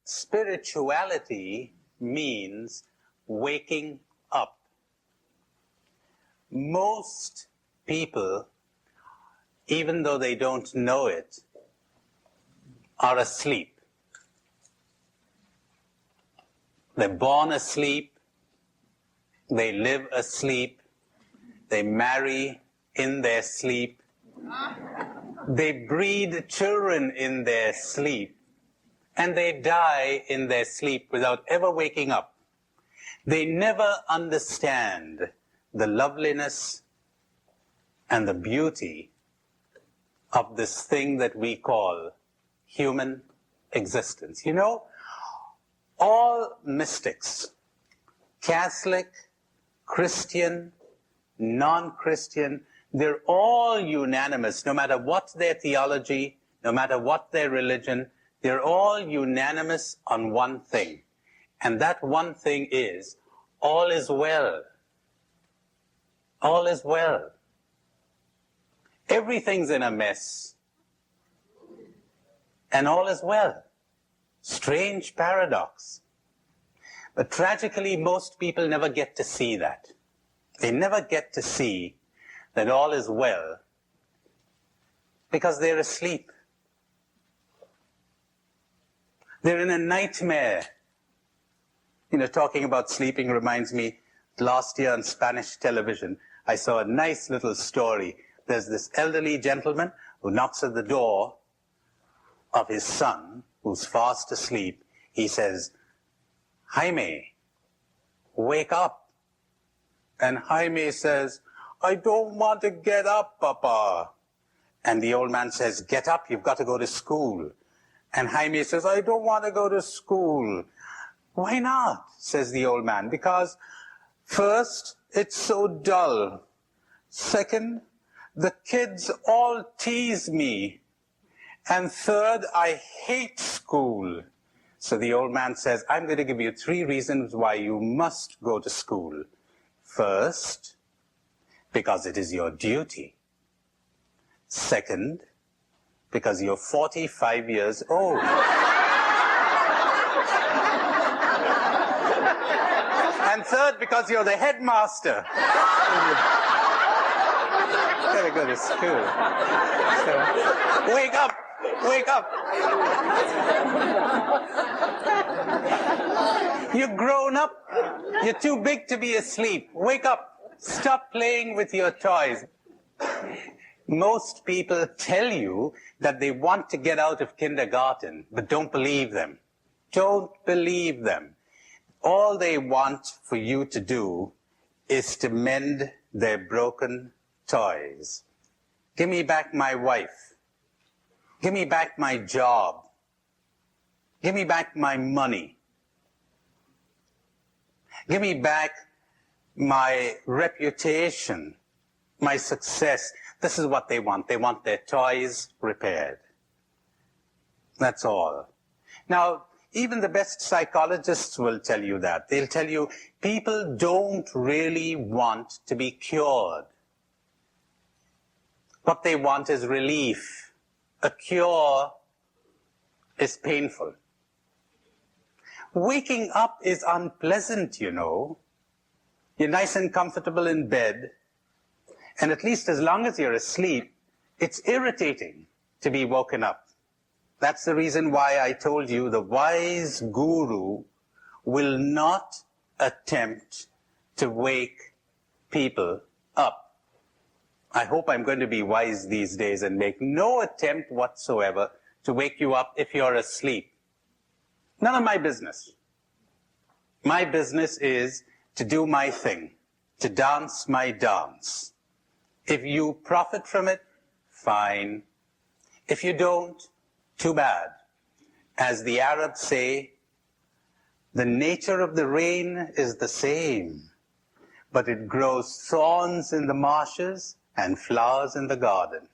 spirituality means waking up. Most people, even though they don't know it, are asleep. They're born asleep, they live asleep, they marry in their sleep, they breed children in their sleep, and they die in their sleep without ever waking up. They never understand the loveliness and the beauty of this thing that we call human existence. You know, all mystics, Catholic, Christian, non-Christian, they're all unanimous, no matter what their theology, no matter what their religion, they're all unanimous on one thing. And that one thing is, all is well. All is well. Everything's in a mess. And all is well. Strange paradox. But tragically, most people never get to see that. They never get to see that all is well because they're asleep. They're in a nightmare. You know, talking about sleeping reminds me, last year on Spanish television, I saw a nice little story. There's this elderly gentleman who knocks at the door of his son, who's fast asleep. He says, "Jaime, wake up." And Jaime says, "I don't want to get up, Papa." And the old man says, "Get up, you've got to go to school." And Jaime says, "I don't want to go to school." "Why not?" says the old man. "Because first, it's so dull. Second, the kids all tease me. And third, I hate school." So the old man says, "I'm going to give you 3 reasons why you must go to school. First, because it is your duty. Second, because you're 45 years old. And third, because you're the headmaster. Gotta go to school. So, wake up! Wake up! You're grown up. You're too big to be asleep. Wake up. Stop playing with your toys. Most people tell you that they want to get out of kindergarten, but don't believe them. Don't believe them. All they want for you to do is to mend their broken toys. Give me back my wife. Give me back my job. Give me back my money. Give me back my reputation, my success. This is what they want. They want their toys repaired. That's all. Now, even the best psychologists will tell you that. They'll tell you people don't really want to be cured. What they want is relief. A cure is painful. Waking up is unpleasant, you know. You're nice and comfortable in bed, and at least as long as you're asleep, it's irritating to be woken up. That's the reason why I told you the wise guru will not attempt to wake people up. I hope I'm going to be wise these days and make no attempt whatsoever to wake you up if you're asleep. None of my business. My business is to do my thing, to dance my dance. If you profit from it, fine. If you don't, too bad. As the Arabs say, the nature of the rain is the same, but it grows thorns in the marshes and flowers in the garden.